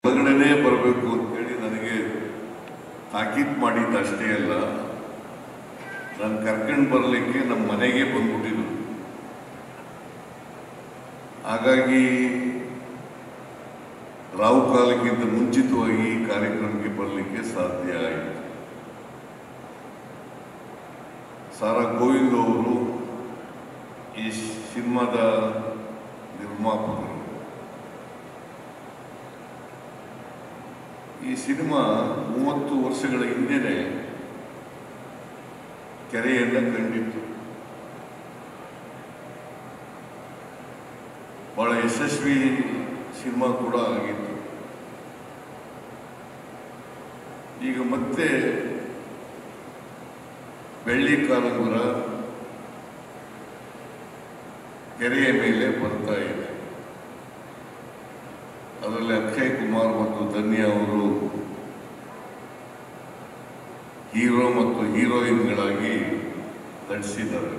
ಹೊರಗಡೆನೇ ಬರಬೇಕು ಅಂತೇಳಿ ನನಗೆ ತಾಕೀತು ಮಾಡಿದ್ದಷ್ಟೇ ಅಲ್ಲ, ನಾನು ಕರ್ಕೊಂಡು ಬರಲಿಕ್ಕೆ ನಮ್ಮ ಮನೆಗೆ ಬಂದ್ಬಿಟ್ಟಿದ್ರು. ಹಾಗಾಗಿ ರಾವು ಕಾಲಕ್ಕಿಂತ ಮುಂಚಿತವಾಗಿ ಈ ಕಾರ್ಯಕ್ರಮಕ್ಕೆ ಬರಲಿಕ್ಕೆ ಸಾಧ್ಯ ಆಯಿತು. ಸಾರಾ ಗೋವಿಂದ್ ಅವರು ಈ ಸಿನಿಮಾದ ನಿರ್ಮಾಪಕರು. ಈ ಸಿನಿಮಾ 30 ವರ್ಷಗಳ ಹಿಂದೆನೆ ಕೆರೆಯನ್ನು ಕಂಡಿತ್ತು. ಬಹಳ ಯಶಸ್ವಿ ಸಿನಿಮಾ ಕೂಡ ಆಗಿತ್ತು. ಈಗ ಮತ್ತೆ ಬೆಳ್ಳಿ ಕಾಲಂಗುರ ಕೆರೆಯ ಮೇಲೆ ಬರ್ತಾ ಇದೆ. ಅದರಲ್ಲಿ ಅಕ್ಷಯ್ ಕುಮಾರ್ ಮತ್ತು ಧನ್ಯ ಅವರು ಹೀರೋ ಮತ್ತು ಹೀರೋಯಿನ್ಗಳಾಗಿ ನಟಿಸಿದ್ದಾರೆ.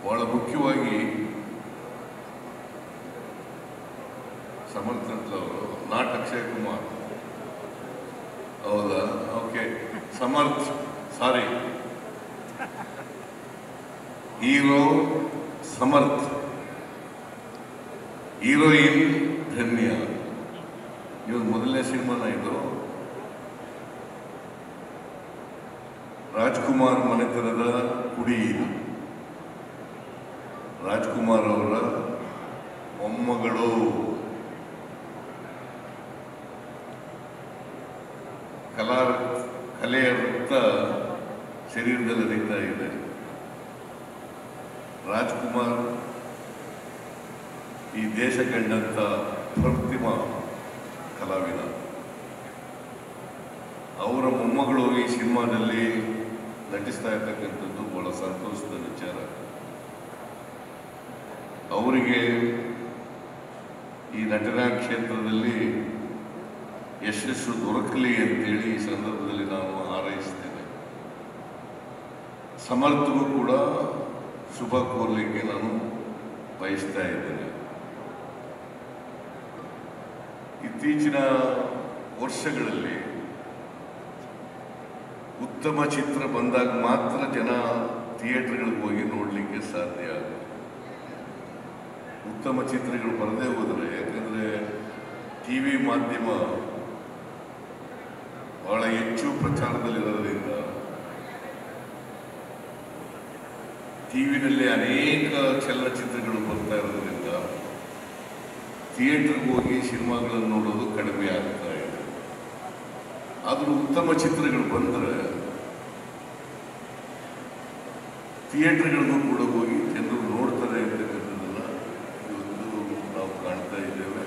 ಬಹಳ ಮುಖ್ಯವಾಗಿ ಸಮರ್ಥ ಅವರು, ನಾಟ್ ಅಕ್ಷಯ್ ಕುಮಾರ್, ಹೌದಾ? ಓಕೆ, ಸಮರ್ಥ್, ಸಾರಿ, ಹೀರೋ ಸಮರ್ಥ್, ಹೀರೋಯಿನ್ ಧನ್ಯ. ಇವ್ರ ಮೊದಲನೇ ಸಿನಿಮಾನ ಇದು. ರಾಜ್ಕುಮಾರ್ ಮನೆತನದ ಕುಡಿ ಇದು. ರಾಜ್ಕುಮಾರ್ ಅವರ ಮೊಮ್ಮಗಳು. ಕಲೆಯ ರಕ್ತ ಶರೀರದಲ್ಲಿ ಹರಿತಾ ಇದೆ. ರಾಜ್ಕುಮಾರ್ ಈ ದೇಶ ಕಂಡಂತ ಪ್ರತಿಮ ಕಲಾವಿದ. ಅವರ ಮೊಮ್ಮಗಳು ಈ ಸಿನಿಮಾದಲ್ಲಿ ನಟಿಸ್ತಾ ಇರ್ತಕ್ಕಂಥದ್ದು ಬಹಳ ಸಂತೋಷದ ವಿಚಾರ. ಅವರಿಗೆ ಈ ನಟನಾ ಕ್ಷೇತ್ರದಲ್ಲಿ ಯಶಸ್ಸು ದೊರಕಲಿ ಅಂತೇಳಿ ಈ ಸಂದರ್ಭದಲ್ಲಿ ನಾನು ಹಾರೈಸ್ತೇನೆ. ಸಮರ್ಥಗೂ ಕೂಡ ಶುಭ ಕೋರಲಿಕ್ಕೆ ನಾನು ಬಯಸ್ತಾ ಇದ್ದೇನೆ. ಇತ್ತೀಚಿನ ವರ್ಷಗಳಲ್ಲಿ ಉತ್ತಮ ಚಿತ್ರ ಬಂದಾಗ ಮಾತ್ರ ಜನ ಥಿಯೇಟರ್ಗಳಿಗೆ ಹೋಗಿ ನೋಡಲಿಕ್ಕೆ ಸಾಧ್ಯ. ಉತ್ತಮ ಚಿತ್ರಗಳು ಬರದೇ ಹೋದರೆ, ಯಾಕಂದರೆ ಟಿವಿ ಮಾಧ್ಯಮ ಬಹಳ ಹೆಚ್ಚು ಪ್ರಚಾರದಲ್ಲಿರೋದ್ರಿಂದ ಟಿವಿನಲ್ಲಿ ಅನೇಕ ಚಲನಚಿತ್ರಗಳು ಬರ್ತಾ ಇರೋದ್ರಿಂದ ಥಿಯೇಟರ್ಗೆ ಹೋಗಿ ಸಿನಿಮಾಗಳನ್ನು ನೋಡೋದು ಕಡಿಮೆ ಆಗ್ತಾ ಇದೆ. ಆದರೂ ಉತ್ತಮ ಚಿತ್ರಗಳು ಬಂದರೆ ಥಿಯೇಟರ್ಗಳಿಗೂ ಕೂಡ ಹೋಗಿ ಜನರು ನೋಡ್ತಾರೆ ಅಂತಕ್ಕಂಥದ್ದನ್ನು ಇವತ್ತು ನಾವು ಕಾಣ್ತಾ ಇದ್ದೇವೆ.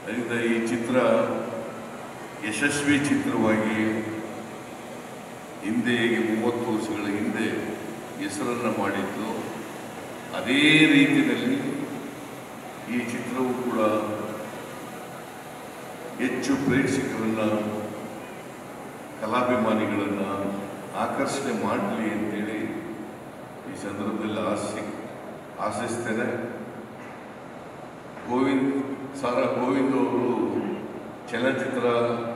ಅದರಿಂದ ಈ ಚಿತ್ರ ಯಶಸ್ವಿ ಚಿತ್ರವಾಗಿ ಹಿಂದೆ 30 ವರ್ಷಗಳ ಹಿಂದೆ ಹೆಸರನ್ನು ಮಾಡಿದ್ದು, ಅದೇ ರೀತಿಯಲ್ಲಿ ಈ ಚಿತ್ರವು ಕೂಡ ಹೆಚ್ಚು ಪ್ರೇಕ್ಷಕರನ್ನು, ಕಲಾಭಿಮಾನಿಗಳನ್ನು ಆಕರ್ಷಣೆ ಮಾಡಲಿ ಅಂತೇಳಿ ಈ ಸಂದರ್ಭದಲ್ಲಿ ಆಶಿಸ್ತೇನೆ. ಸಾರಾ ಗೋವಿಂದ್ ಅವರು ಚಲನಚಿತ್ರ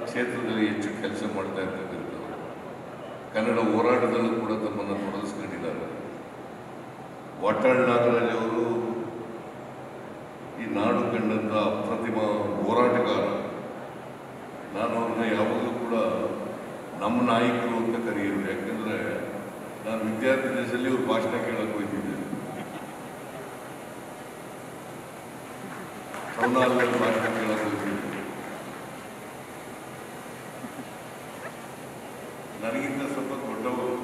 ಕ್ಷೇತ್ರದಲ್ಲಿ ಹೆಚ್ಚು ಕೆಲಸ ಮಾಡ್ತಾ ಇರ್ತಕ್ಕಂಥವ್ರು. ಕನ್ನಡ ಹೋರಾಟದಲ್ಲೂ ಕೂಡ ತಮ್ಮನ್ನು ತೊಡಗಿಸ್ಕೊಂಡಿದ್ದಾರೆ. ವಾಟಾಳ್ ನಾಗರಾಜ್ ಅವರು ಈ ನಾಡು ಕಂಡಂಥ ಅಪ್ರತಿಮ ಹೋರಾಟಗಾರ. ನಾನು ಅವ್ರನ್ನ ಯಾವಾಗಲೂ ಕೂಡ ನಮ್ಮ ನಾಯಕರು ಅಂತ ಕರೆಯೋದು. ಯಾಕಂದರೆ ನಾನು ವಿದ್ಯಾರ್ಥಿ ದೇಶದಲ್ಲಿ ಅವ್ರ ಭಾಷಣ ಕೇಳಕ್ಕೆ ಹೋಗ್ತಿದ್ದೆ. ಸೌನಾಲದಲ್ಲಿ ಭಾಷಣ ಕೇಳಕ್ಕೆ ಹೋಗ್ತಿದ್ದೆ. ನನಗಿಂತ ಸ್ವಲ್ಪ ದೊಡ್ಡವರು,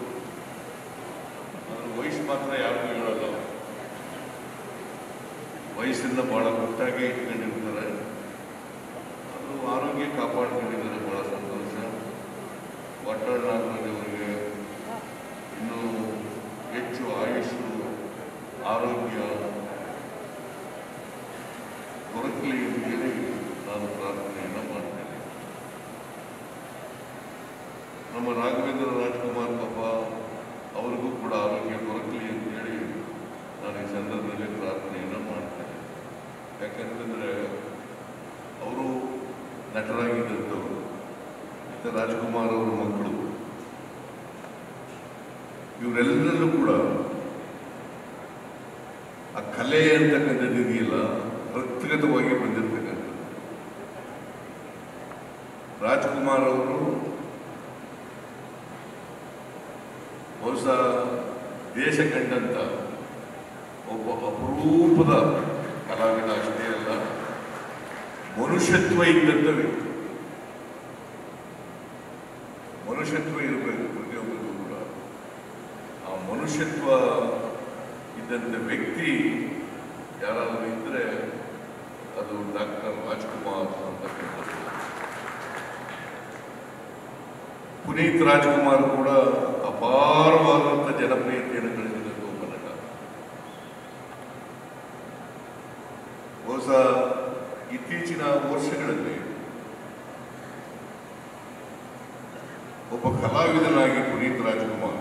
ಅದ್ರ ವಯಸ್ಸು ಮಾತ್ರ ಯಾರಿಗೂ ಹೇಳಲ್ಲ. ವಯಸ್ಸನ್ನು ಭಾಳ ಗುಟ್ಟಾಗಿ ಇಟ್ಕೊಂಡಿರ್ತಾರೆ. ಅದು ಆರೋಗ್ಯ ಕಾಪಾಡ್ಕೊಂಡಿದ್ದಾರೆ. ಭಾಳ ಸಂತೋಷ. ವಾಟಾಳ್ ನಾಗರಾಜ್ ಅವರಿಗೆ ಇನ್ನೂ ಹೆಚ್ಚು ಆಯುಷ್ಸು, ಆರೋಗ್ಯ ದೊರಕಲಿ ಅಂತೇಳಿ ನಾನು ಪ್ರಾರ್ಥನೆಯನ್ನು ಮಾಡ್ತೇನೆ. ನಮ್ಮ ರಾಘವೇಂದ್ರ ರಾಜ್ಕುಮಾರ್ ಪಾಪ ಅವ್ರಿಗೂ ಕೂಡ ಆರೋಗ್ಯ ದೊರಕಲಿ ಅಂತೇಳಿ ನಾನು ಈ ಸಂದರ್ಭದಲ್ಲಿ ಪ್ರಾರ್ಥನೆಯನ್ನು ಮಾಡ್ತೇನೆ. ಯಾಕಂತಂದರೆ ಅವರು ನಟರಾಗಿದ್ದಂಥವರು ಮತ್ತು ರಾಜ್ಕುಮಾರ್ ಅವರ ಮಕ್ಕಳು ಇವರೆಲ್ಲರಲ್ಲೂ ಕೂಡ ಆ ಕಲೆ ಅಂತಕ್ಕಂಥದ್ದು ಇದೆಯಲ್ಲ ವ್ಯಕ್ತಿಗತವಾಗಿ ಬಂದಿರತಕ್ಕಂಥದ್ದು. ರಾಜ್ಕುಮಾರ್ ಅವರು ಬಹುಶಃ ದೇಶ ಕಂಡಂತ ಒಬ್ಬ ಅಪರೂಪದ ಕಲಾವಿದ ಅಷ್ಟೇ ಅಲ್ಲ, ಮನುಷ್ಯತ್ವ ಇದ್ದಂಥ ವ್ಯಕ್ತಿ. ಮನುಷ್ಯತ್ವ ಇರಬೇಕು ಪ್ರತಿಯೊಬ್ಬರಿಗೂ ಕೂಡ. ಆ ಮನುಷ್ಯತ್ವ ಇದ್ದಂಥ ವ್ಯಕ್ತಿ ಯಾರಾದರೂ ಇದ್ದರೆ ಅದು ಡಾಕ್ಟರ್ ರಾಜ್ಕುಮಾರ್ ಅಂತಕ್ಕಂಥದ್ದು. ಪುನೀತ್ ರಾಜ್ಕುಮಾರ್ ಕೂಡ ಅಪಾರವಾದಂಥ ಜನಪ್ರಿಯತೆಯನ್ನು ಗಳಿಸಿದಂಥ ಒಬ್ಬ ನಟ. ಬಹುಶಃ ಇತ್ತೀಚಿನ ವರ್ಷಗಳಲ್ಲಿ ಒಬ್ಬ ಕಲಾವಿದನಾಗಿ ಪುನೀತ್ ರಾಜ್ಕುಮಾರ್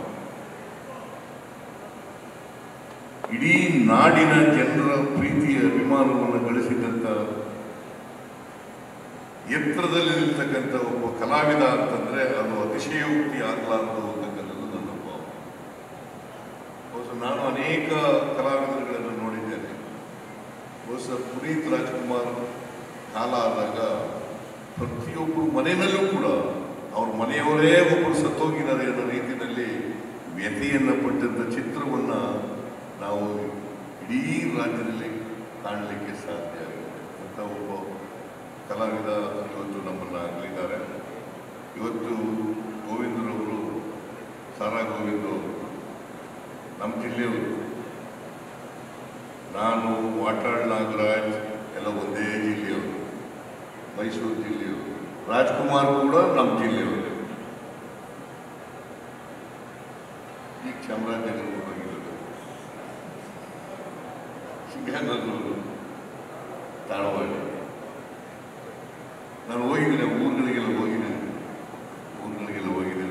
ಇಡೀ ನಾಡಿನ ಜನರ ಪ್ರೀತಿಯ ಅಭಿಮಾನವನ್ನು ಗಳಿಸಿದಂಥ ಎತ್ತರದಲ್ಲಿ ನಿಲ್ತಕ್ಕಂಥ ಒಬ್ಬ ಕಲಾವಿದ ಅಂತಂದ್ರೆ ಅದು ಅತಿಶಯೋಕ್ತಿ ಆಗಲಾರದು ಅಂತಕ್ಕಂಥದ್ದು ನನ್ನ ಭಾವ. ಬಹುಶಃ ನಾನು ಅನೇಕ ಕಲಾವಿದರುಗಳನ್ನು ನೋಡಿದ್ದೇನೆ. ಬಹುಶಃ ಪುನೀತ್ ರಾಜ್ಕುಮಾರ್ ಕಾಲ ಆದಾಗ ಪ್ರತಿಯೊಬ್ಬರು ಮನೆಯಲ್ಲೂ ಕೂಡ ಅವ್ರ ಮನೆಯವರೇ ಒಬ್ಬರು ಸತ್ತೋಗಿದ್ದಾರೆ ಅನ್ನೋ ರೀತಿಯಲ್ಲಿ ವ್ಯಥೆಯನ್ನು ಪಟ್ಟಂಥ ಚಿತ್ರವನ್ನು ನಾವು ಇಡೀ ರಾಜ್ಯದಲ್ಲಿ ಕಾಣಲಿಕ್ಕೆ ಸಾಧ್ಯ ಆಗಿದೆ. ಅಂತ ಒಬ್ಬ ಕಲಾವಿದ ಇವತ್ತು ನಮ್ಮನ್ನು ಆಗಲಿದ್ದಾರೆ. ಇವತ್ತು ಗೋವಿಂದರವರು, ಸಾರಾ ಗೋವಿಂದ್ ಅವರು ನಮ್ಮ ಜಿಲ್ಲೆಯವರು. ನಾನು, ವಾಟಾಳ್ ನಾಗರಾಜ್ ಎಲ್ಲ ಒಂದೇ ಜಿಲ್ಲೆಯವರು, ಮೈಸೂರು ಜಿಲ್ಲೆಯವರು. ರಾಜ್ಕುಮಾರ್ ಕೂಡ ನಮ್ಮ ಜಿಲ್ಲೆಯವರು. ಈಗ ಚಾಮರಾಜನಗರ ಹೋಗಿರೋದು, ಸಿಂಗಾನಲ್ಲೂರು, ತಾಳವಾಡಿ. ನಾನು ಹೋಗಿದ್ದೇನೆ, ಊರುಗಳಿಗೆಲ್ಲ ಹೋಗಿದ್ದೇನೆ.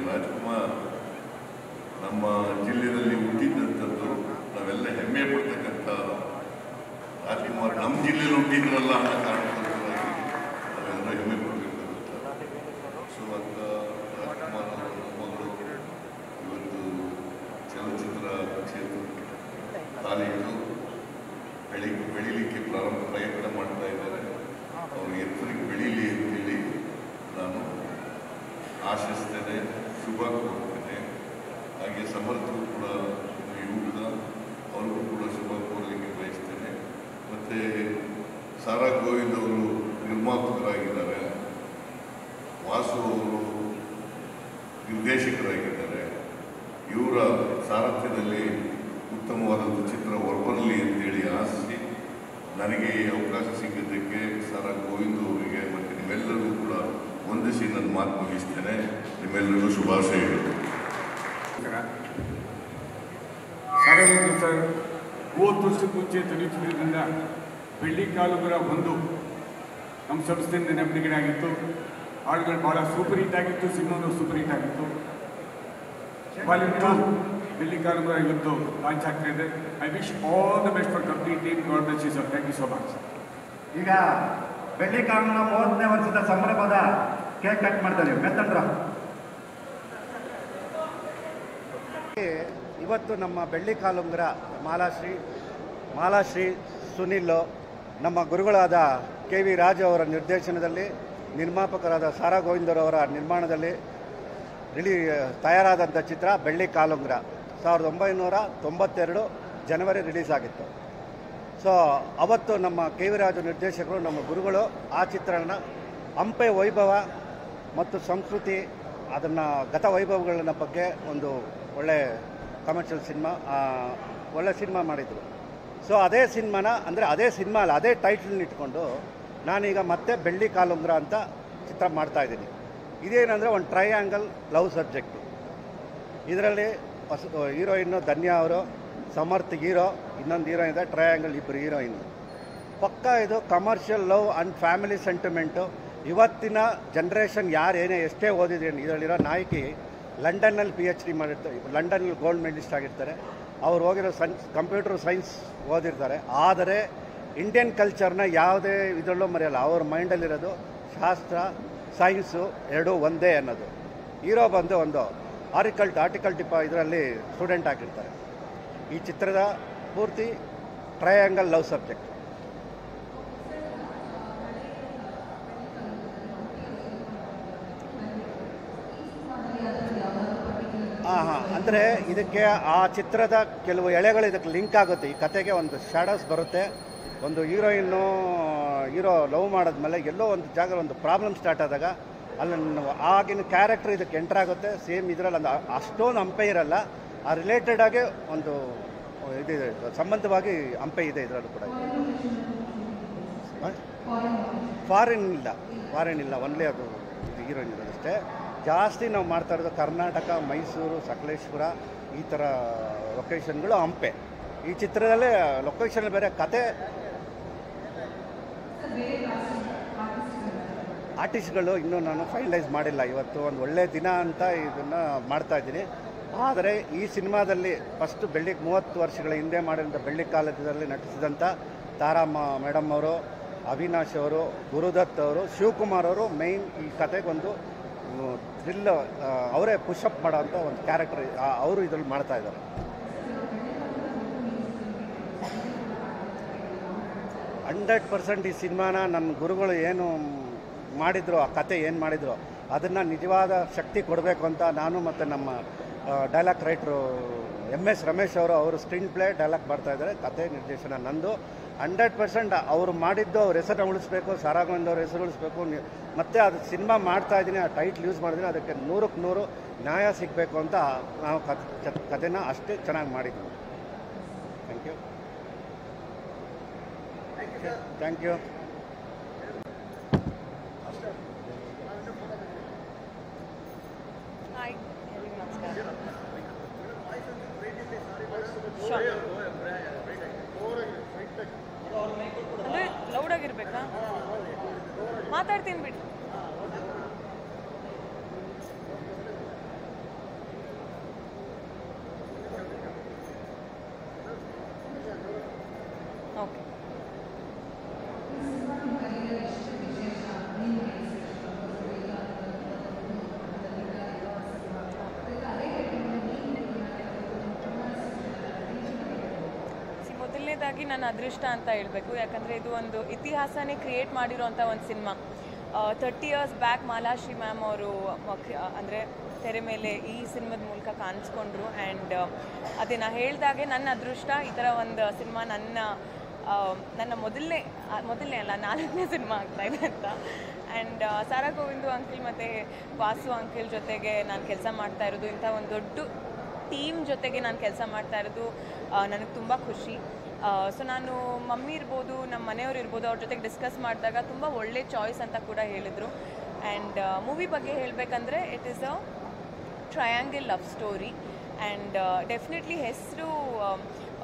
ರಾಜ್ಕುಮಾರ್ ನಮ್ಮ ಜಿಲ್ಲೆಯಲ್ಲಿ ಹುಟ್ಟಿದ್ದಂಥದ್ದು ನಾವೆಲ್ಲ ಹೆಮ್ಮೆ ಪಡ್ತಕ್ಕಂಥ ರಾಜ್ಕುಮಾರ್ ನಮ್ಮ ಜಿಲ್ಲೆಯಲ್ಲಿ ಹುಟ್ಟಿದ್ರಲ್ಲ ಅನ್ನೋ ಕಾರಣಕ್ಕೋಸ್ಕರವಾಗಿ ನಾವೆಲ್ಲ ಹೆಮ್ಮೆ ಪಡಬೇಕಾಗುತ್ತೆ. ಸೊ ಅಂತ ರಾಜ್ಕುಮಾರ್ ಅವರ ಮಗಳು ಇವತ್ತು ಚಲನಚಿತ್ರ ಕ್ಷೇತ್ರ ಕಾಲಿಟ್ಟು ಬೆಳೀಲಿಕ್ಕೆ ಪ್ರಯತ್ನ ಮಾಡ್ತಾ ಇದ್ದಾರೆ. ಅವರು ಎತ್ತರಕ್ಕೆ ಬೆಳೀಲಿ ಅಂತೇಳಿ ನಾನು ಆಶಿಸ್ತೇನೆ, ಶುಭ ಕೋರ್ತೇನೆ. ಹಾಗೆ ಸಮರ್ಥರು ಕೂಡ ಯುವಕ, ಅವ್ರಿಗೂ ಕೂಡ ಶುಭ ಕೋರಲಿಕ್ಕೆ ಬಯಸ್ತೇನೆ. ಮತ್ತು ಸಾರಾ ಗೋವಿಂದ್ ಅವರು ನಿರ್ಮಾಪಕರಾಗಿದ್ದಾರೆ, ವಾಸು ಅವರು ನಿರ್ದೇಶಕರಾಗಿದ್ದಾರೆ. ಇವರ ಸಾರಥ್ಯದಲ್ಲಿ ಉತ್ತಮವಾದಂಥ ಚಿತ್ರ ಹೊರಬರಲಿ ಅಂತೇಳಿ ಆಶಿಸಿ ನನಗೆ ಅವಕಾಶ ಸಿಕ್ಕಿದ್ದಕ್ಕೆ ಸಾರಾ ಗೋವಿಂದ್ ಅವರಿಗೆ ಮತ್ತು ನಿಮ್ಮೆಲ್ಲರಿಗೂ ಕೂಡ ವಂದಿಸಿ ನನ್ನ ಮಾತು ಮುಗಿಸ್ತೇನೆ. ನಿಮ್ಮೆಲ್ಲರಿಗೂ ಶುಭಾಶಯಗಳು. ಸಾರಾಗೋವಿಂದ ಸರ್ 30 ವರ್ಷಕ್ಕೆ ಮುಂಚೆ ತೆರೆಯುತ್ತಿದ್ದರಿಂದ ಬೆಳ್ಳಿ ಕಾಲುಗಳ ಒಂದು ನಮ್ಮ ಸಂಸ್ಥೆಯಿಂದ ನೆಮ್ಮದಿಗಡೆ ಆಗಿತ್ತು. ಹಾಡುಗಳು ಭಾಳ ಸೂಪರ್ ಹಿಟ್ ಆಗಿತ್ತು, ಸಿನಿಮಾನು ಸೂಪರ್ ಹಿಟ್ ಆಗಿತ್ತು. ಬಾಲಿವುಡ್ ಬೆಳ್ಳಿ ಕಾಲುಗಳ ಇವತ್ತು ಲಾಂಚ್ ಆಗ್ತಾ ಇದೆ. I wish all the best for complete team. God bless you sir. Thank you so much. ಈಗ ಬೆಳ್ಳಿ ಕಾಲುಗಳ 30ನೇ ವರ್ಷದ ಸಂಭ್ರಮದ ಕೇಕ್ ಕಟ್ ಮಾಡ್ತಾರೆ ಮೆತ್ತಂಡ್ರ. ಇವತ್ತು ನಮ್ಮ ಬೆಳ್ಳಿ ಕಾಲುಂಗರ ಮಾಲಾಶ್ರೀ ಸುನಿಲ್, ನಮ್ಮ ಗುರುಗಳಾದ ಕೆ ವಿ ರಾಜು ಅವರ ನಿರ್ದೇಶನದಲ್ಲಿ, ನಿರ್ಮಾಪಕರಾದ ಸಾರಾ ಗೋವಿಂದರವರ ನಿರ್ಮಾಣದಲ್ಲಿ ತಯಾರಾದಂಥ ಚಿತ್ರ ಬೆಳ್ಳಿ ಕಾಲುಂಗರ 1992 ಜನವರಿ ರಿಲೀಸ್ ಆಗಿತ್ತು. ಸೊ ಅವತ್ತು ನಮ್ಮ ಕೆ ವಿ ರಾಜು ನಿರ್ದೇಶಕರು, ನಮ್ಮ ಗುರುಗಳು ಆ ಚಿತ್ರನ ಹಂಪೆ ವೈಭವ ಮತ್ತು ಸಂಸ್ಕೃತಿ, ಅದನ್ನು ಗತವೈಭವಗಳನ್ನ ಬಗ್ಗೆ ಒಂದು ಒಳ್ಳೆ ಕಮರ್ಷಿಯಲ್ ಸಿನಿಮಾ, ಒಳ್ಳೆ ಸಿನಿಮಾ ಮಾಡಿದರು. ಸೊ ಅದೇ ಸಿನಿಮಾನ ಅದೇ ಸಿನಿಮಾ ಅಲ್ಲ, ಅದೇ ಟೈಟಲ್ನ ಇಟ್ಕೊಂಡು ನಾನೀಗ ಮತ್ತೆ ಬೆಳ್ಳಿ ಕಾಲುಂಗರ ಅಂತ ಚಿತ್ರ ಮಾಡ್ತಾಯಿದ್ದೀನಿ. ಇದೇನೆಂದರೆ ಒಂದು ಟ್ರಯಾಂಗಲ್ ಲವ್ ಸಬ್ಜೆಕ್ಟು. ಇದರಲ್ಲಿ ಹೀರೋಯಿನ್ನು ಧನ್ಯಾ ಅವರು, ಸಮರ್ಥ್ ಹೀರೋ, ಇನ್ನೊಂದು ಹೀರೋಯಿನ್ ಇದೆ, ಟ್ರಯಾಂಗಲ್ ಇಬ್ಬರು ಹೀರೋಯಿನ್. ಪಕ್ಕ ಇದು commercial love and family sentiment. ಇವತ್ತಿನ ಜನ್ರೇಷನ್ ಯಾರು ಏನೇ ಎಷ್ಟೇ ಓದಿದ್ರೆ, ಇದರಲ್ಲಿರೋ ನಾಯಕಿ ಲಂಡನ್ನಲ್ಲಿ PhD ಮಾಡಿರ್ತಾರೆ, ಲಂಡನ್ನಲ್ಲಿ ಗೋಲ್ಡ್ ಮೆಡಲಿಸ್ಟ್ ಆಗಿರ್ತಾರೆ. ಅವ್ರು ಹೋಗಿರೋ ಕಂಪ್ಯೂಟರ್ ಸೈನ್ಸ್ ಓದಿರ್ತಾರೆ. ಆದರೆ ಇಂಡಿಯನ್ ಕಲ್ಚರ್ನ ಯಾವುದೇ ಇದರಲ್ಲೂ ಮರೆಯಲ್ಲ. ಅವ್ರ ಮೈಂಡಲ್ಲಿರೋದು ಶಾಸ್ತ್ರ ಸೈನ್ಸು ಎರಡೂ ಒಂದೇ ಅನ್ನೋದು. ಹೀರೋ ಬಂದು ಒಂದು ಆರ್ಟಿಕಲ್ ಇದರಲ್ಲಿ ಸ್ಟೂಡೆಂಟ್ ಆಗಿರ್ತಾರೆ. ಈ ಚಿತ್ರದ ಪೂರ್ತಿ ಟ್ರಯಾಂಗಲ್ ಲವ್ ಸಬ್ಜೆಕ್ಟ್. ಅಂದರೆ ಇದಕ್ಕೆ ಆ ಚಿತ್ರದ ಕೆಲವು ಎಳೆಗಳು ಇದಕ್ಕೆ ಲಿಂಕ್ ಆಗುತ್ತೆ. ಈ ಕತೆಗೆ ಒಂದು ಶಾಡೋಸ್ ಬರುತ್ತೆ. ಒಂದು ಹೀರೋ ಲವ್ ಮಾಡಿದ್ಮೇಲೆ ಎಲ್ಲೋ ಒಂದು ಜಾಗ ಒಂದು ಪ್ರಾಬ್ಲಮ್ ಸ್ಟಾರ್ಟ್ ಆದಾಗ ಅಲ್ಲಿ ಆಗಿನ ಕ್ಯಾರೆಕ್ಟರ್ ಇದಕ್ಕೆ ಎಂಟರ್ ಆಗುತ್ತೆ. ಸೇಮ್ ಇದರಲ್ಲಿ ಒಂದು ಅಷ್ಟೊಂದು ಹಂಪೆ ಇರಲ್ಲ, ಆ ರಿಲೇಟೆಡ್ ಆಗಿ ಒಂದು ಇದಿದೆ, ಸಂಬಂಧವಾಗಿ ಹಂಪೆ ಇದೆ ಇದರಲ್ಲೂ ಕೂಡ. ಫಾರಿನ್ ಇಲ್ಲ, ಒನ್ಲಿ ಅದು ಇದು ಹೀರೋಯಿನ್ ಇರೋದಷ್ಟೇ. ಜಾಸ್ತಿ ನಾವು ಮಾಡ್ತಾ ಇರೋದು ಕರ್ನಾಟಕ, ಮೈಸೂರು, ಸಕಲೇಶ್ಪುರ ಈ ಥರ ಲೊಕೇಶನ್ಗಳು ಹಂಪೆ. ಈ ಚಿತ್ರದಲ್ಲೇ ಲೊಕೇಶನ್ ಬೇರೆ, ಕತೆ ಆರ್ಟಿಸ್ಟ್ಗಳು ಇನ್ನೂ ನಾನು ಫೈನಲೈಸ್ ಮಾಡಿಲ್ಲ. ಇವತ್ತು ಒಂದು ಒಳ್ಳೆಯ ದಿನ ಅಂತ ಇದನ್ನು ಮಾಡ್ತಾಯಿದ್ದೀನಿ. ಆದರೆ ಈ ಸಿನಿಮಾದಲ್ಲಿ ಫಸ್ಟ್ 30 ವರ್ಷಗಳ ಹಿಂದೆ ಮಾಡಿದಂಥ ಬೆಳ್ಳಿ ಕಾಲದಲ್ಲಿ ನಟಿಸಿದಂಥ ತಾರಮ್ಮ ಮೇಡಮ್ ಅವರು, ಅವಿನಾಶ್ ಅವರು, ಗುರುದತ್ ಅವರು, ಶಿವಕುಮಾರ್ ಅವರು ಮೈನ್ ಈ ಕತೆಗೊಂದು ಥ್ರಿಲ್ ಅವರೇ ಪುಷಪ್ ಮಾಡೋಂಥ ಒಂದು ಕ್ಯಾರೆಕ್ಟರ್ ಅವರು ಇದರಲ್ಲಿ ಮಾಡ್ತಾ ಇದ್ದಾರೆ. 100% ಈ ಸಿನಿಮಾನ ನನ್ನ ಗುರುಗಳು ಏನು ಮಾಡಿದ್ರು, ಆ ಕತೆ ಏನು ಮಾಡಿದ್ರು ಅದನ್ನು ನಿಜವಾದ ಶಕ್ತಿ ಕೊಡಬೇಕು ಅಂತ ನಾನು ಮತ್ತು ನಮ್ಮ ಡೈಲಾಗ್ ರೈಟ್ರು MS ರಮೇಶ್ ಅವರು ಸ್ಕ್ರೀನ್ ಪ್ಲೇ ಡೈಲಾಗ್ ಮಾಡ್ತಾಯಿದ್ದಾರೆ. ಕತೆ ನಿರ್ದೇಶನ ನಂದು. 100% ಅವರು ಮಾಡಿದ್ದು ಅವ್ರ ಹೆಸರನ್ನ ಉಳಿಸ್ಬೇಕು, ಸಾರಾ ಗೋವಿಂದ್ ಅವ್ರ ಹೆಸರು ಉಳಿಸ್ಬೇಕು. ಮತ್ತು ಅದು ಸಿನಿಮಾ ಮಾಡ್ತಾಯಿದ್ದೀನಿ, ಆ ಟೈಟ್ಲ್ ಯೂಸ್ ಮಾಡಿದ್ದೀನಿ, ಅದಕ್ಕೆ 100ಕ್ಕೆ 100 ನ್ಯಾಯ ಸಿಗಬೇಕು ಅಂತ ನಾವು ಕತೆನ ಅಷ್ಟೇ ಚೆನ್ನಾಗಿ ಮಾಡಿದ್ವಿ. Thank you. ಹಾಯ್, ಎಲ್ರಿಗೂ ನಮಸ್ಕಾರ. ಅಂದರೆ ಲೌಡಾಗಿರ್ಬೇಕಾ? ಮಾತಾಡ್ತೀನಿ ಬಿಡಿ. ಓಕೆ. ಮೊದಲನೇದಾಗಿ ನನ್ನ ಅದೃಷ್ಟ ಅಂತ ಹೇಳಬೇಕು. ಯಾಕಂದರೆ ಇದು ಒಂದು ಇತಿಹಾಸನೇ ಕ್ರಿಯೇಟ್ ಮಾಡಿರೋಂಥ ಒಂದು ಸಿನಿಮಾ. 30 years ಬ್ಯಾಕ್ ಮಾಲಾಶ್ರೀ ಮ್ಯಾಮ್ ಅವರು ಅಂದರೆ ತೆರೆ ಮೇಲೆ ಈ ಸಿನಿಮಾದ ಮೂಲಕ ಕಾಣಿಸ್ಕೊಂಡ್ರು. ಆ್ಯಂಡ್ ಅದೇ ನಾ ಹೇಳಿದಾಗೆ ನನ್ನ ಅದೃಷ್ಟ ಈ ಥರ ಒಂದು ಸಿನಿಮಾ ನನ್ನ ಮೊದಲನೇ ಅಲ್ಲ 4ನೇ ಸಿನಿಮಾ ಆಗ್ತಾಯಿದೆ ಅಂತ. ಆ್ಯಂಡ್ ಸಾರಾ ಗೋವಿಂದು ಅಂಕಲ್ ಮತ್ತು ವಾಸು ಅಂಕಲ್ ಜೊತೆಗೆ ನಾನು ಕೆಲಸ ಮಾಡ್ತಾ ಇರೋದು, ಇಂಥ ಒಂದು ದೊಡ್ಡ ಟೀಮ್ ಜೊತೆಗೆ ನಾನು ಕೆಲಸ ಮಾಡ್ತಾ ಇರೋದು ನನಗೆ ತುಂಬ ಖುಷಿ. ಸೊ ನಾನು ಮಮ್ಮಿ ಇರ್ಬೋದು, ನಮ್ಮ ಮನೆಯವರು ಇರ್ಬೋದು, ಅವ್ರ ಜೊತೆಗೆ ಡಿಸ್ಕಸ್ ಮಾಡಿದಾಗ ತುಂಬ ಒಳ್ಳೆ ಚಾಯ್ಸ್ ಅಂತ ಕೂಡ ಹೇಳಿದರು. ಆ್ಯಂಡ್ ಮೂವಿ ಬಗ್ಗೆ ಹೇಳಬೇಕಂದ್ರೆ it is a triangle love story. And definitely ಹೆಸರು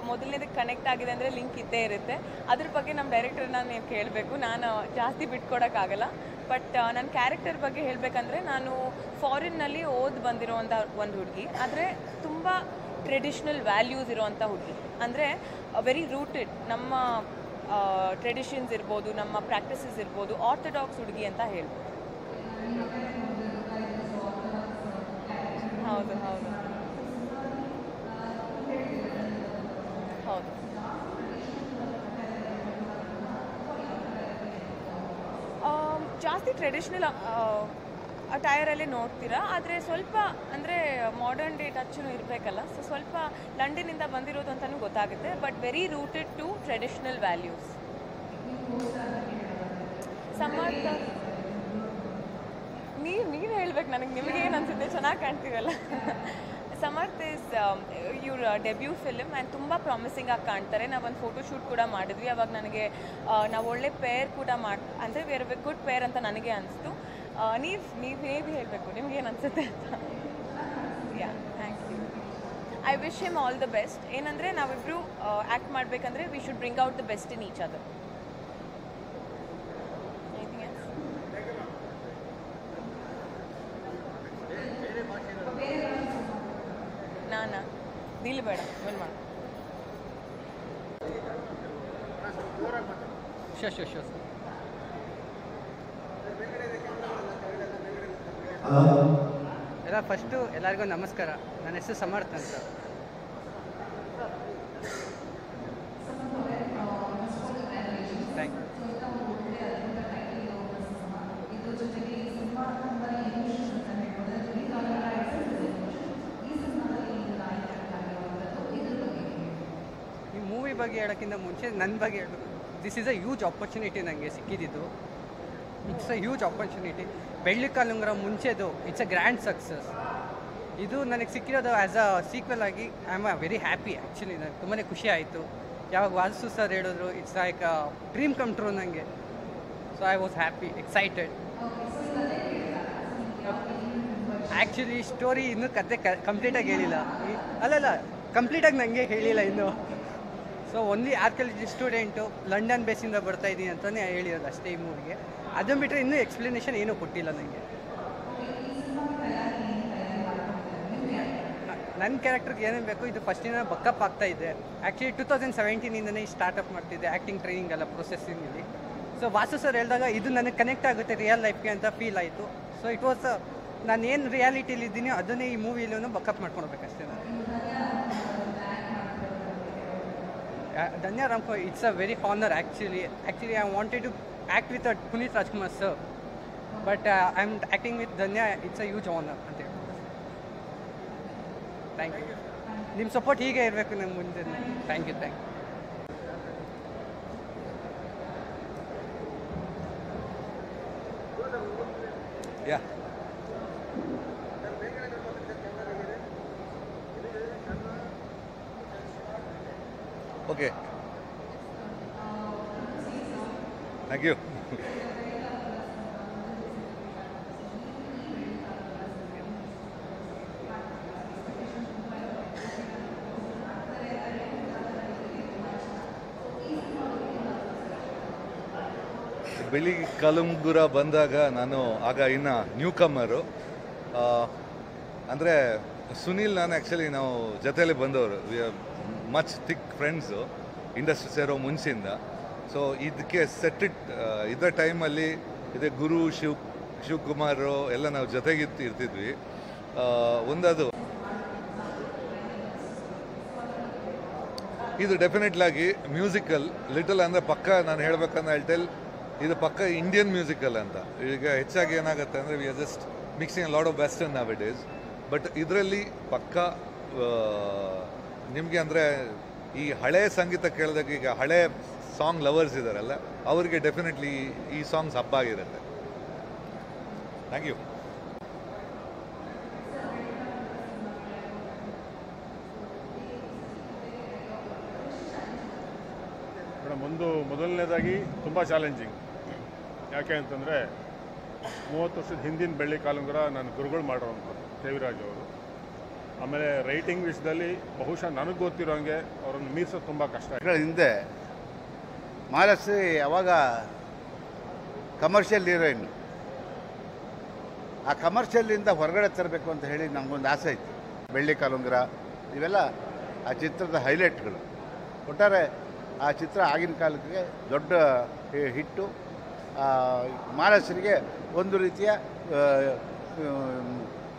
ಮೊದಲನೇದಕ್ಕೆ ಕನೆಕ್ಟ್ ಆಗಿದೆ ಅಂದರೆ ಲಿಂಕ್ ಇದ್ದೇ ಇರುತ್ತೆ. ಅದ್ರ ಬಗ್ಗೆ ನಮ್ಮ ಡೈರೆಕ್ಟರ್ನ ನೀವು ಕೇಳಬೇಕು, ನಾನು ಜಾಸ್ತಿ ಬಿಟ್ಕೊಡೋಕ್ಕಾಗಲ್ಲ. ಬಟ್ ನನ್ನ ಕ್ಯಾರೆಕ್ಟರ್ ಬಗ್ಗೆ ಹೇಳಬೇಕಂದ್ರೆ ನಾನು ಫಾರಿನ್ನಲ್ಲಿ ಬಂದಿರೋವಂಥ ಒಂದು ಹುಡುಗಿ, ಆದರೆ ತುಂಬ ಟ್ರೆಡಿಷ್ನಲ್ ವ್ಯಾಲ್ಯೂಸ್ ಇರೋವಂಥ ಹುಡುಗಿ. ಅಂದರೆ ವೆರಿ ರೂಟೆಡ್, ನಮ್ಮ ಟ್ರೆಡಿಷನ್ಸ್ ಇರ್ಬೋದು, ನಮ್ಮ ಪ್ರಾಕ್ಟೀಸಸ್ ಇರ್ಬೋದು, ಆರ್ಥೋಡಾಕ್ಸ್ ಹುಡುಗಿ ಅಂತ ಹೇಳ್ಬೋದು. ಹೌದು ಹೌದು ಹೌದು. ಜಾಸ್ತಿ ಟ್ರೆಡಿಷ್ನಲ್ ಅಟೈರಲ್ಲೇ ನೋಡ್ತೀರಾ, ಆದರೆ ಸ್ವಲ್ಪ ಅಂದರೆ ಮಾಡರ್ನ್ ಡೇ ಟಚ್ಚೂ ಇರಬೇಕಲ್ಲ. ಸೊ ಸ್ವಲ್ಪ ಲಂಡನ್ನಿಂದ ಬಂದಿರೋದು ಅಂತಲೂ ಗೊತ್ತಾಗುತ್ತೆ. But very rooted to traditional values. Samarth, ನೀವು ಹೇಳ್ಬೇಕು ನನಗೆ, ನಿಮಗೇನು ಅನಿಸುತ್ತೆ? ಚೆನ್ನಾಗಿ ಕಾಣ್ತೀವಲ್ಲ. ಸಮರ್ಥ ಇಸ್ ಇವ್ರ ಡೆಬ್ಯೂ ಫಿಲ್ಮ್ ಆ್ಯಂಡ್ ತುಂಬ ಪ್ರಾಮಿಸಿಂಗ್ ಆಗಿ ಕಾಣ್ತಾರೆ. ನಾವೊಂದು ಫೋಟೋಶೂಟ್ ಕೂಡ ಮಾಡಿದ್ವಿ. ಅವಾಗ ನನಗೆ ನಾವು ಒಳ್ಳೆ ಪೇರ್ ಕೂಡ ಅಂದರೆ ವೇರ್ ಗುಡ್ ಪೇರ್ ಅಂತ ನನಗೆ ಅನಿಸ್ತು. ನೀವು ಹೇಳಬೇಕು, ನಿಮ್ಗೇನು ಅನಿಸುತ್ತೆ ಅಂತ. Yeah, thank you. I wish him all the best. ಏನಂದರೆ ನಾವಿಬ್ಬರು ಆ್ಯಕ್ಟ್ ಮಾಡಬೇಕಂದ್ರೆ we should bring out the best in each other. ನಾನಾ ನಿಲ್ಬೇಡ, ಆಮೇಲೆ ಮಾಡು. ಶೋರ್ ಎಲ್ಲ ಫಸ್ಟು ಎಲ್ಲರಿಗೂ ನಮಸ್ಕಾರ. ನನ್ನ ಹೆಸರು ಸಮರ್ಥ ಅಂತ. Thank you. ಈ ಮೂವಿ ಬಗ್ಗೆ ಹೇಳೋಕ್ಕಿಂತ ಮುಂಚೆ ನನ್ನ ಬಗ್ಗೆ ಹೇಳಬೇಕು. This is a huge opportunity ನನಗೆ ಸಿಕ್ಕಿದ್ದು. It's a huge opportunity. ಬೆಳ್ಳಿ ಕಾಲುಂಗುರ ಮುಂಚೆದು ಇಟ್ಸ್ ಅ ಗ್ರ್ಯಾಂಡ್ ಸಕ್ಸಸ್. ಇದು ನನಗೆ ಸಿಕ್ಕಿರೋದು ಆ್ಯಸ್ ಅ ಸೀಕ್ವೆಲ್ ಆಗಿ I am very happy. Actually ನನಗೆ ತುಂಬಾ ಖುಷಿ ಆಯಿತು. ಯಾವಾಗ ವಾಸು ಸರ್ ಹೇಳಿದ್ರು it's like a dream come true ನನಗೆ. So I was happy, excited. Actually story ಇನ್ನೂ ಕತೆ ಕಂಪ್ಲೀಟಾಗಿ ಹೇಳಿಲ್ಲ. ಅಲ್ಲಲ್ಲ, ಕಂಪ್ಲೀಟಾಗಿ ನನಗೆ ಹೇಳಿಲ್ಲ ಇನ್ನೂ. So only archaeology student London ಬೇಸಿಂದ ಬರ್ತಾಯಿದ್ದೀನಿ ಅಂತಲೇ ಹೇಳಿರೋದು ಅಷ್ಟೇ ಈ ಮೂವಿಗೆ. ಅದನ್ನು ಬಿಟ್ಟರೆ ಇನ್ನೂ ಎಕ್ಸ್ಪ್ಲನೇಷನ್ ಏನೂ ಕೊಟ್ಟಿಲ್ಲ ನನಗೆ. ನನ್ನ ಕ್ಯಾರೆಕ್ಟರ್ಗೆ ಏನೇನು ಬೇಕು ಇದು ಫಸ್ಟಿನ ಬಕ್ಕಪ್ ಆಗ್ತಾಯಿದೆ. ಆ್ಯಕ್ಚುಲಿ 2017ಇಂದನೇ ಸ್ಟಾರ್ಟಪ್ ಮಾಡ್ತಿದ್ದೆ ಆ್ಯಕ್ಟಿಂಗ್ ಟ್ರೈನಿಂಗ್ ಎಲ್ಲ ಪ್ರೊಸೆಸ್ಸಿಂಗಲ್ಲಿ. ಸೊ ವಾಸು ಸರ್ ಹೇಳಿದಾಗ ಇದು ನನಗೆ ಕನೆಕ್ಟ್ ಆಗುತ್ತೆ ರಿಯಲ್ ಲೈಫ್ಗೆ ಅಂತ ಫೀಲ್ ಆಯಿತು. ಸೊ ಇಟ್ ವಾಸ್ ನಾನು ಏನು ರಿಯಾಲಿಟಿಲಿದ್ದೀನಿ ಅದನ್ನೇ ಈ ಮೂವಿಲೂ ಬಕ್ಕಪ್ ಮಾಡ್ಕೊಳ್ಬೇಕಷ್ಟೇ ನಾನು. ಧನ್ಯ ರಾಮ್ಕೋ, it's a very honour actually I wanted to act with Puneeth Rajkumar sir, but I am acting with Dhanya. It's a huge honour ಅಂತ ಹೇಳಿ. Thank you. ನಿಮ್ಮ ಸಪೋರ್ಟ್ ಹೀಗೆ ಇರಬೇಕು ನಮ್ಮ ಮುಂದೆ. Thank you. Yeah. Okay. Thank you. ಬೆಳ್ಳಿ ಕಾಲುಂಗುರ ಬಂದಾಗ ನಾನು ಆಗ ಇನ್ನು ನ್ಯೂ ಕಮ್ಮರು. ಅಂದರೆ ಸುನೀಲ್ ನಾನು ಆ್ಯಕ್ಚುಲಿ ನಾವು ಜೊತೆಯಲ್ಲಿ ಬಂದವರು. We are much thick friends industry ಸೇರೋ ಮುಂಚೆಯಿಂದ. ಸೊ ಇದಕ್ಕೆ ಇದ್ದ ಟೈಮಲ್ಲಿ ಇದೇ ಗುರು ಶಿವಕುಮಾರು ಎಲ್ಲ ನಾವು ಜೊತೆಗೆ ಇರ್ತಿದ್ವಿ. ಒಂದದು ಇದು ಡೆಫಿನೆಟ್ಲಾಗಿ ಮ್ಯೂಸಿಕಲ್ ಲಿಟಲ್ ಅಂದರೆ ಪಕ್ಕ ನಾನು ಹೇಳ್ಬೇಕಂದ್ರೆ ಟೆಲ್ ಇದು ಪಕ್ಕ ಇಂಡಿಯನ್ ಮ್ಯೂಸಿಕಲ್ ಅಂತ. ಈಗ ಹೆಚ್ಚಾಗಿ ಏನಾಗುತ್ತೆ ಅಂದರೆ we are just mixing lot of western ನಾವ್ ಇಟ್ ಈಸ್. ಬಟ್ ಇದರಲ್ಲಿ ಪಕ್ಕ ನಿಮಗೆ ಅಂದರೆ ಈ ಹಳೆ ಸಂಗೀತ ಕೇಳಿದಾಗ ಈಗ ಹಳೆ ಸಾಂಗ್ ಲವರ್ಸ್ ಇದ್ದಾರಲ್ಲ ಅವರಿಗೆ ಡೆಫಿನೆಟ್ಲಿ ಈ ಸಾಂಗ್ಸ್ ಹಬ್ಬ ಆಗಿರುತ್ತೆ. Thank you. ಮೇಡಮ್, ಮೊದಲನೇದಾಗಿ ತುಂಬ ಚಾಲೆಂಜಿಂಗ್. ಯಾಕೆ ಅಂತಂದರೆ 30 ವರ್ಷದ ಹಿಂದಿನ ಬೆಳ್ಳಿ ಕಾಲುಂಗುರ ನಾನು ಗುರುಗಳು ಮಾಡಿರೋಂಥದ್ದು ದೇವಿರಾಜ್ ಅವರು. ಆಮೇಲೆ ರೈಟಿಂಗ್ ವಿಷಯದಲ್ಲಿ ಬಹುಶಃ ನನಗೆ ಗೊತ್ತಿರೋಂಗೆ ಅವರನ್ನು ಮೀರ್ಸೋದು ತುಂಬ ಕಷ್ಟ. ಹಿಂದೆ ಮಾಲಶ್ರೀ ಅವಾಗ ಕಮರ್ಷಿಯಲ್ ಹೀರೋಯಿನ್. ಆ ಕಮರ್ಷಿಯಲ್ಲಿಂದ ಹೊರಗಡೆ ತರಬೇಕು ಅಂತ ಹೇಳಿ ನಮಗೊಂದು ಆಸೆ ಇತ್ತು. ಬೆಳ್ಳಿ ಕಾಲುಂಗುರ ಇವೆಲ್ಲ ಆ ಚಿತ್ರದ ಹೈಲೈಟ್ಗಳು. ಒಟ್ಟಾರೆ ಆ ಚಿತ್ರ ಆಗಿನ ಕಾಲಕ್ಕೆ ದೊಡ್ಡ ಹಿಟ್ಟು. ಮಾಲಶ್ರೀಗೆ ಒಂದು ರೀತಿಯ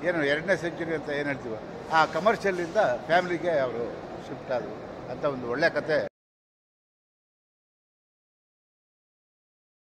ಏನು 2ನೇ ಸೆಂಚುರಿ ಅಂತ ಏನು ಹೇಳ್ತೀವೋ ಆ ಕಮರ್ಷಿಯಲ್ಲಿಂದ ಫ್ಯಾಮಿಲಿಗೆ ಅವರು ಶಿಫ್ಟ್ ಆದರು ಅಂತ ಒಂದು ಒಳ್ಳೆಯ ಕತೆ.